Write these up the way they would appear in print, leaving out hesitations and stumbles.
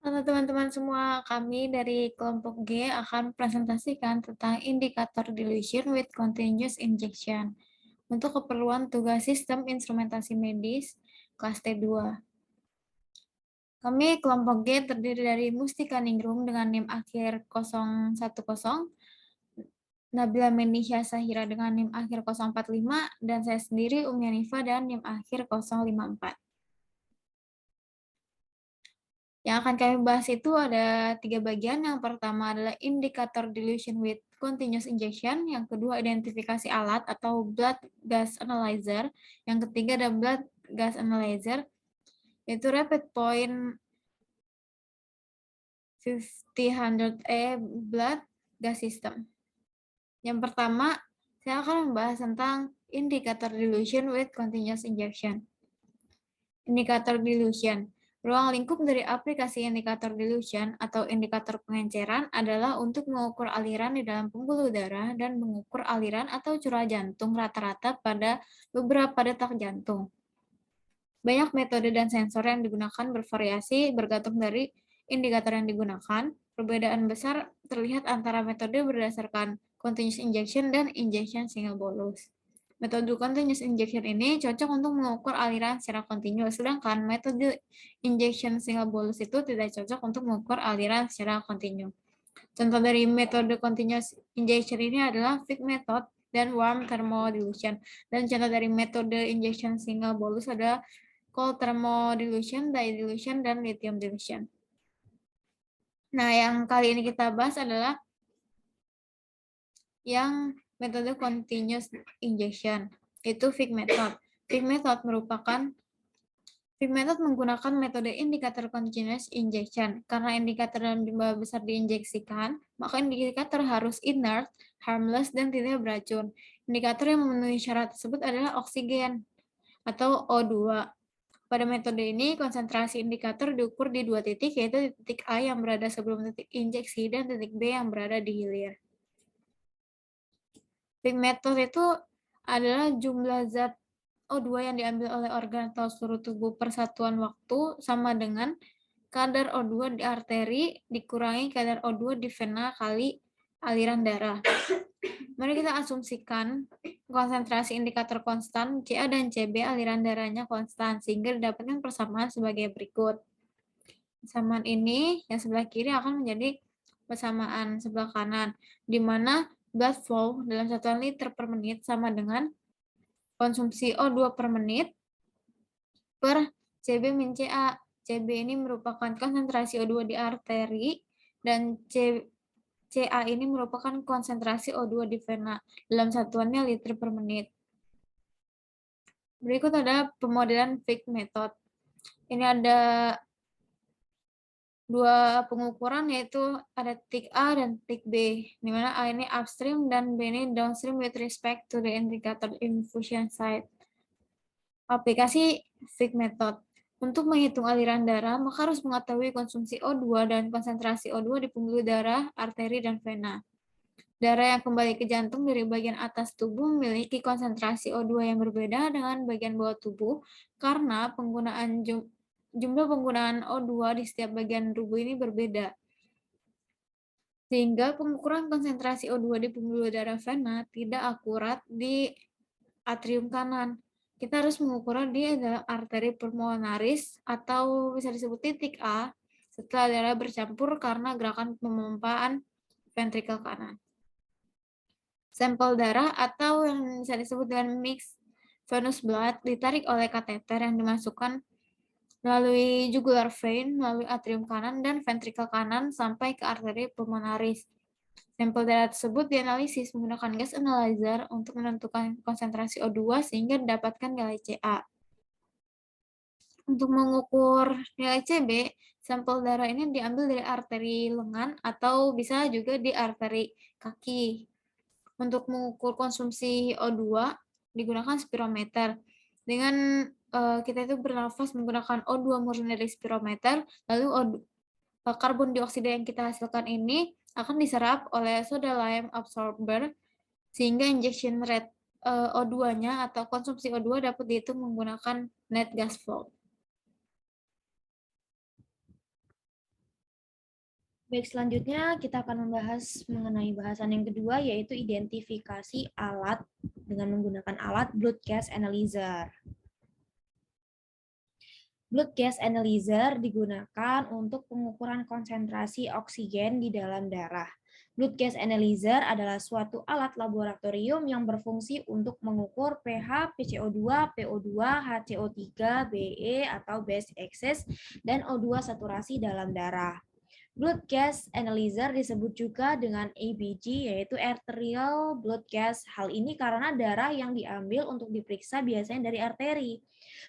Halo teman-teman semua, kami dari kelompok G akan presentasikan tentang indikator dilution with continuous injection untuk keperluan tugas sistem instrumentasi medis kelas T2. Kami kelompok G terdiri dari Mustika Ningrum dengan NIM akhir 010, Nabila Menisha Sahira dengan NIM akhir 045, dan saya sendiri Umi Hanifa dan NIM akhir 054. Yang akan kami bahas itu ada 3 bagian. Yang pertama adalah indikator dilution with continuous injection. Yang kedua, identifikasi alat atau blood gas analyzer. Yang ketiga ada blood gas analyzer, yaitu rapid point 5000A blood gas system. Yang pertama, saya akan membahas tentang indikator dilution with continuous injection. Indikator dilution. Ruang lingkup dari aplikasi indikator dilution atau indikator pengenceran adalah untuk mengukur aliran di dalam pembuluh darah dan mengukur aliran atau curah jantung rata-rata pada beberapa detak jantung. Banyak metode dan sensor yang digunakan bervariasi bergantung dari indikator yang digunakan. Perbedaan besar terlihat antara metode berdasarkan continuous injection dan injection single bolus. Metode continuous injection ini cocok untuk mengukur aliran secara kontinu, sedangkan metode injection single bolus itu tidak cocok untuk mengukur aliran secara kontinu. Contoh dari metode continuous injection ini adalah Fick method dan warm thermodilution. Dan contoh dari metode injection single bolus adalah cold thermodilution, dye dilution, dan lithium dilution. Nah, yang kali ini kita bahas adalah yang metode continuous injection, itu Fick method. Fick method menggunakan metode indikator continuous injection. Karena indikator dalam jumlah besar diinjeksikan, maka indikator harus inert, harmless, dan tidak beracun. Indikator yang memenuhi syarat tersebut adalah oksigen atau O2. Pada metode ini, konsentrasi indikator diukur di 2 titik, yaitu di titik A yang berada sebelum titik injeksi dan titik B yang berada di hilir. Fick method itu adalah jumlah zat O2 yang diambil oleh organ atau seluruh tubuh per satuan waktu sama dengan kadar O2 di arteri dikurangi kadar O2 di vena kali aliran darah. Mari kita asumsikan konsentrasi indikator konstan, CA dan CB aliran darahnya konstan, sehingga didapatkan persamaan sebagai berikut. Persamaan ini yang sebelah kiri akan menjadi persamaan sebelah kanan, di mana blood flow dalam satuan liter per menit sama dengan konsumsi O2 per menit per CB min CA. CB ini merupakan konsentrasi O2 di arteri, dan CA ini merupakan konsentrasi O2 di vena dalam satuannya liter per menit. Berikut ada pemodelan Fick method. Ini ada 2 pengukuran, yaitu ada titik A dan titik B, di mana A ini upstream dan B ini downstream with respect to the indicator infusion site. Aplikasi Fick method. Untuk menghitung aliran darah, maka harus mengetahui konsumsi O2 dan konsentrasi O2 di pembuluh darah, arteri, dan vena. Darah yang kembali ke jantung dari bagian atas tubuh memiliki konsentrasi O2 yang berbeda dengan bagian bawah tubuh karena jumlah penggunaan O2 di setiap bagian tubuh ini berbeda. Sehingga pengukuran konsentrasi O2 di pembuluh darah vena tidak akurat di atrium kanan. Kita harus mengukur di adalah arteri pulmonaris atau bisa disebut titik A setelah darah bercampur karena gerakan pemompaan ventrikel kanan. Sampel darah atau yang bisa disebut dengan mixed venous blood ditarik oleh kateter yang dimasukkan melalui jugular vein, melalui atrium kanan dan ventrikel kanan sampai ke arteri pulmonaris. Sampel darah tersebut dianalisis menggunakan gas analyzer untuk menentukan konsentrasi O2 sehingga didapatkan nilai CA. Untuk mengukur nilai CB, sampel darah ini diambil dari arteri lengan atau bisa juga di arteri kaki. Untuk mengukur konsumsi O2 digunakan spirometer. Dengan kita itu bernafas menggunakan O2 murni dari spirometer, lalu karbon dioksida yang kita hasilkan ini akan diserap oleh soda lime absorber sehingga injection rate O2-nya atau konsumsi O2 dapat dihitung menggunakan net gas flow. Baik, selanjutnya kita akan membahas mengenai bahasan yang kedua, yaitu identifikasi alat dengan menggunakan alat blood gas analyzer. Blood gas analyzer digunakan untuk pengukuran konsentrasi oksigen di dalam darah. Blood gas analyzer adalah suatu alat laboratorium yang berfungsi untuk mengukur pH, PCO2, PO2, HCO3, Be atau base excess, dan O2 saturasi dalam darah. Blood gas analyzer disebut juga dengan ABG, yaitu arterial blood gas. Hal ini karena darah yang diambil untuk diperiksa biasanya dari arteri.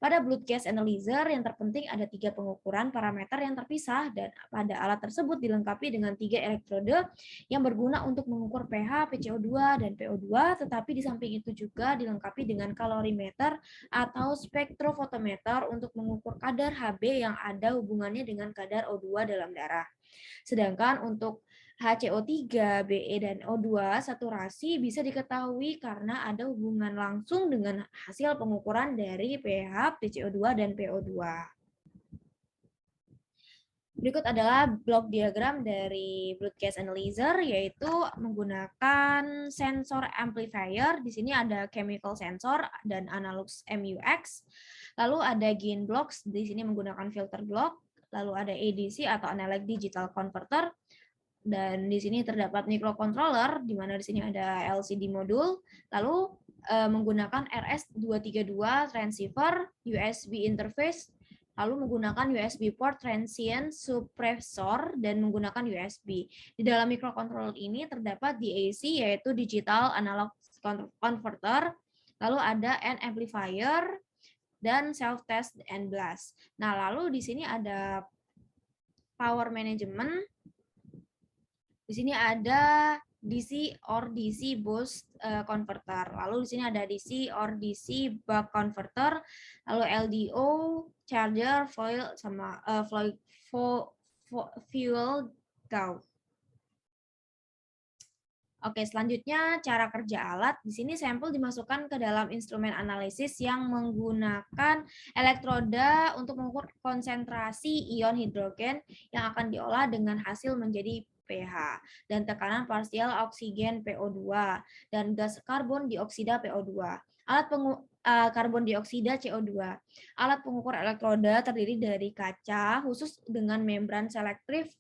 Pada blood gas analyzer yang terpenting ada 3 pengukuran parameter yang terpisah, dan pada alat tersebut dilengkapi dengan 3 elektrode yang berguna untuk mengukur pH, PCO2, dan PO2, tetapi di samping itu juga dilengkapi dengan kalorimeter atau spektrofotometer untuk mengukur kadar Hb yang ada hubungannya dengan kadar O2 dalam darah. Sedangkan untuk HCO3, Be, dan O2 saturasi bisa diketahui karena ada hubungan langsung dengan hasil pengukuran dari pH, PCO2, dan PO2. Berikut adalah blok diagram dari blood gas analyzer, yaitu menggunakan sensor amplifier. Di sini ada chemical sensor dan analog MUX. Lalu ada gain blocks, di sini menggunakan filter block. Lalu ada ADC atau analog digital converter. Dan di sini terdapat microcontroller, di mana di sini ada LCD modul. Lalu menggunakan RS232 transceiver, USB interface, lalu menggunakan USB port transient suppressor, dan menggunakan USB. Di dalam microcontroller ini terdapat DAC, yaitu digital analog converter, lalu ada N amplifier, dan self test and blast. Nah, lalu di sini ada power management. Di sini ada DC or DC boost converter. Lalu di sini ada DC or DC buck converter. Lalu LDO, charger, foil sama fuel gauge. Oke, selanjutnya cara kerja alat. Di sini sampel dimasukkan ke dalam instrumen analisis yang menggunakan elektroda untuk mengukur konsentrasi ion hidrogen yang akan diolah dengan hasil menjadi pH dan tekanan parsial oksigen PO2 dan gas karbon dioksida PO2. Alat karbon dioksida CO2. Alat pengukur elektroda terdiri dari kaca khusus dengan membran selektif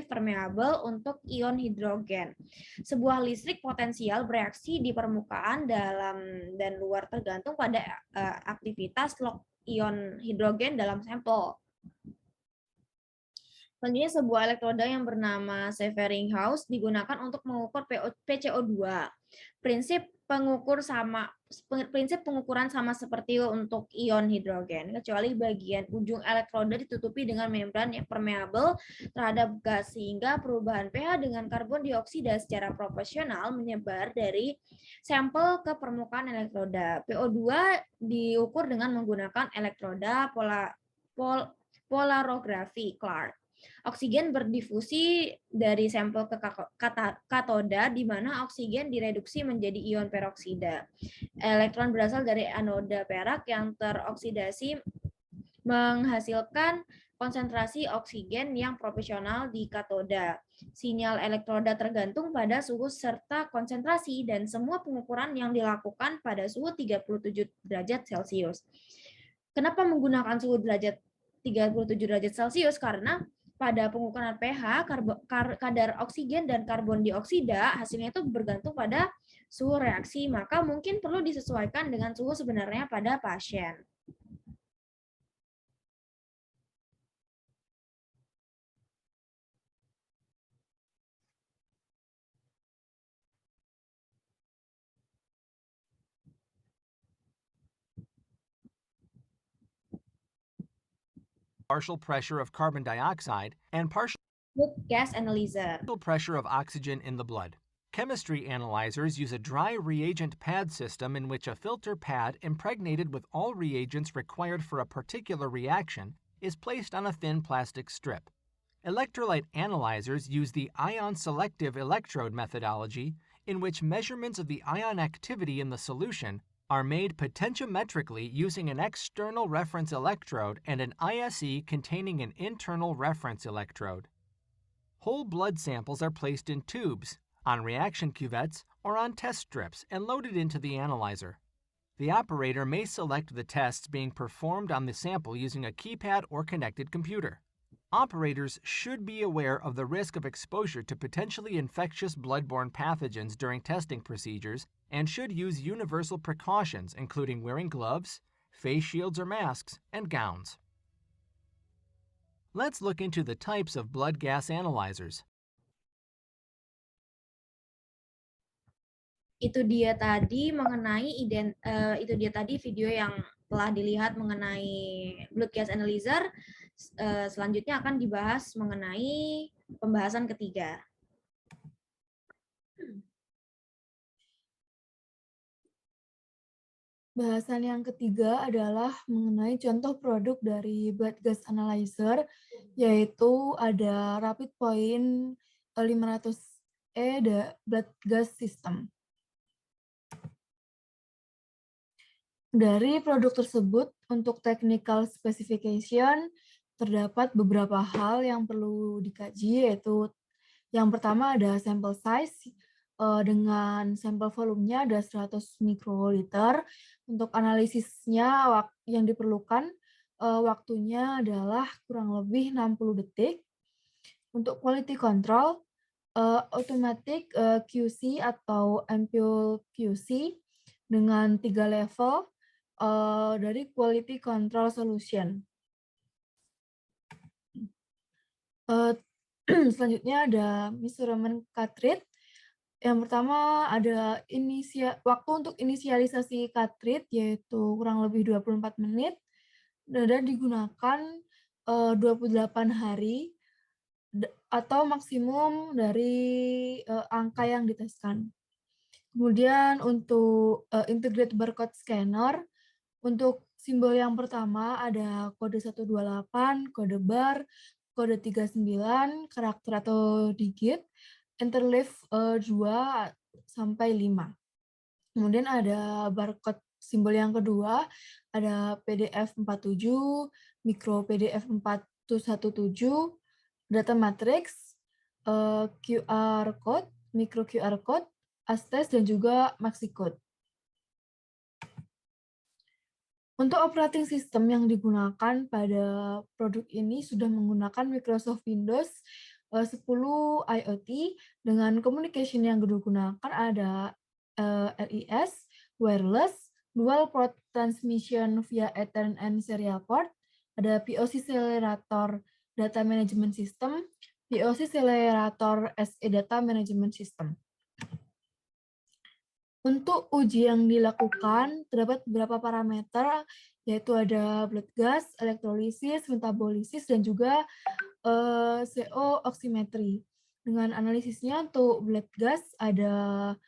permeable untuk ion hidrogen. Sebuah listrik potensial bereaksi di permukaan dalam dan luar tergantung pada aktivitas lock ion hidrogen dalam sampel. Selanjutnya, sebuah elektroda yang bernama Severinghaus digunakan untuk mengukur PCO2. Prinsip pengukuran sama seperti untuk ion hidrogen, kecuali bagian ujung elektroda ditutupi dengan membran yang permeable terhadap gas, sehingga perubahan pH dengan karbon dioksida secara proporsional menyebar dari sampel ke permukaan elektroda. PO2 diukur dengan menggunakan elektroda polarografi Clark. Oksigen berdifusi dari sampel ke katoda, di mana oksigen direduksi menjadi ion peroksida. Elektron berasal dari anoda perak yang teroksidasi menghasilkan konsentrasi oksigen yang proporsional di katoda. Sinyal elektroda tergantung pada suhu serta konsentrasi, dan semua pengukuran yang dilakukan pada suhu 37 derajat Celcius. Kenapa menggunakan suhu 37 derajat Celcius? Karena pada pengukuran pH, kadar oksigen dan karbon dioksida hasilnya itu bergantung pada suhu reaksi, maka mungkin perlu disesuaikan dengan suhu sebenarnya pada pasien. Partial pressure of carbon dioxide and partial gas analyzer. Pressure of oxygen in the blood. Chemistry analyzers use a dry reagent pad system in which a filter pad impregnated with all reagents required for a particular reaction is placed on a thin plastic strip. Electrolyte analyzers use the ion-selective electrode methodology, in which measurements of the ion activity in the solution are made potentiometrically using an external reference electrode and an ISE containing an internal reference electrode. Whole blood samples are placed in tubes, on reaction cuvettes, or on test strips and loaded into the analyzer. The operator may select the tests being performed on the sample using a keypad or connected computer. Operators should be aware of the risk of exposure to potentially infectious bloodborne pathogens during testing procedures and should use universal precautions, including wearing gloves, face shields or masks, and gowns. Let's look into the types of blood gas analyzers. Itu dia tadi video yang telah dilihat mengenai blood gas analyzer. Selanjutnya akan dibahas mengenai pembahasan ketiga. Bahasan yang ketiga adalah mengenai contoh produk dari blood gas analyzer, yaitu ada Rapid Point 500E blood gas system. Dari produk tersebut, untuk technical specification, terdapat beberapa hal yang perlu dikaji, yaitu yang pertama ada sample size, dengan sampel volumenya ada 100 mikroliter. Untuk analisisnya yang diperlukan, waktunya adalah kurang lebih 60 detik. Untuk quality control, automatic QC atau ampule QC dengan 3 level dari quality control solution. Selanjutnya ada measurement cartridge. Yang pertama ada waktu untuk inisialisasi cartridge, yaitu kurang lebih 24 menit dan digunakan 28 hari atau maksimum dari angka yang diteskan. Kemudian untuk integrated barcode scanner, untuk simbol yang pertama ada kode 128, kode bar, kode 39, karakter atau digit, interleaf 2 sampai 5. Kemudian ada barcode simbol yang kedua, ada PDF 47, micro PDF 417, data matrix, QR code, micro QR code, ASTES, dan juga MaxiCode. Untuk operating system yang digunakan pada produk ini sudah menggunakan Microsoft Windows 10 IoT. Dengan communication yang digunakan ada RIS, wireless, dual port transmission via Ethernet and serial port, ada POC Accelerator Data Management System, POC Accelerator SE Data Management System. Untuk uji yang dilakukan, terdapat beberapa parameter, yaitu ada blood gas, elektrolisis, metabolisis, dan juga CO oximetry. Dengan analisisnya untuk blood gas ada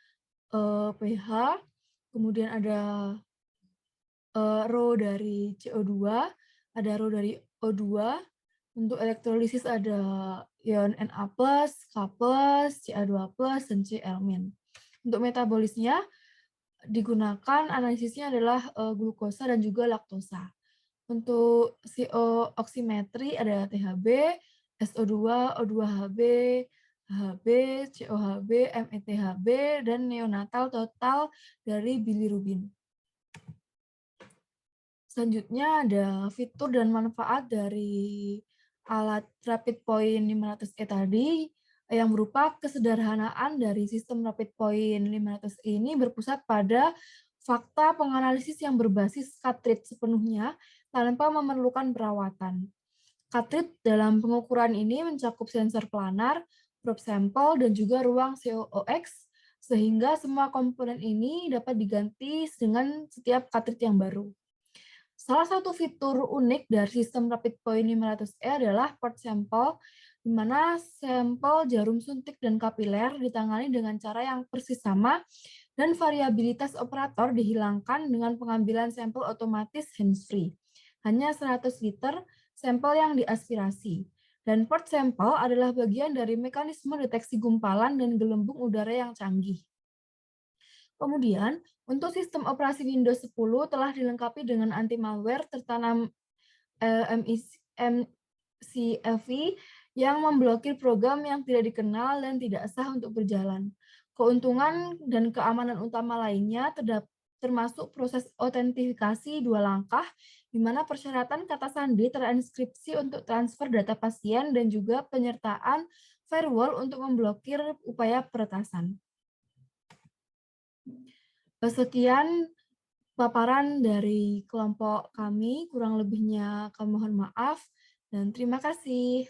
pH, kemudian ada rho dari CO2, ada rho dari O2. Untuk elektrolisis ada ion Na+, K+, Ca2+, dan Cl-. Untuk metabolisnya digunakan analisisnya adalah glukosa dan juga laktosa. Untuk CO oximetry ada THB, SO2, O2HB, HB, COHB, METHB, dan neonatal total dari bilirubin. Selanjutnya ada fitur dan manfaat dari alat Rapid Point 500E tadi, yang berupa kesederhanaan dari sistem Rapid Point 500 ini berpusat pada fakta penganalisis yang berbasis cartridge sepenuhnya tanpa memerlukan perawatan. Cartridge dalam pengukuran ini mencakup sensor planar, probe sampel, dan juga ruang COOX, sehingga semua komponen ini dapat diganti dengan setiap cartridge yang baru. Salah satu fitur unik dari sistem Rapid Point 500E adalah port sample, di mana sampel jarum suntik dan kapiler ditangani dengan cara yang persis sama dan variabilitas operator dihilangkan dengan pengambilan sampel otomatis hands-free. Hanya 100 liter sampel yang diaspirasi. Dan port sampel adalah bagian dari mekanisme deteksi gumpalan dan gelembung udara yang canggih. Kemudian, untuk sistem operasi Windows 10 telah dilengkapi dengan anti-malware tertanam MCFE yang memblokir program yang tidak dikenal dan tidak sah untuk berjalan. Keuntungan dan keamanan utama lainnya termasuk proses autentifikasi 2 langkah, di mana persyaratan kata sandi terinskripsi untuk transfer data pasien dan juga penyertaan firewall untuk memblokir upaya peretasan. Sekian paparan dari kelompok kami, kurang lebihnya kami mohon maaf, dan terima kasih.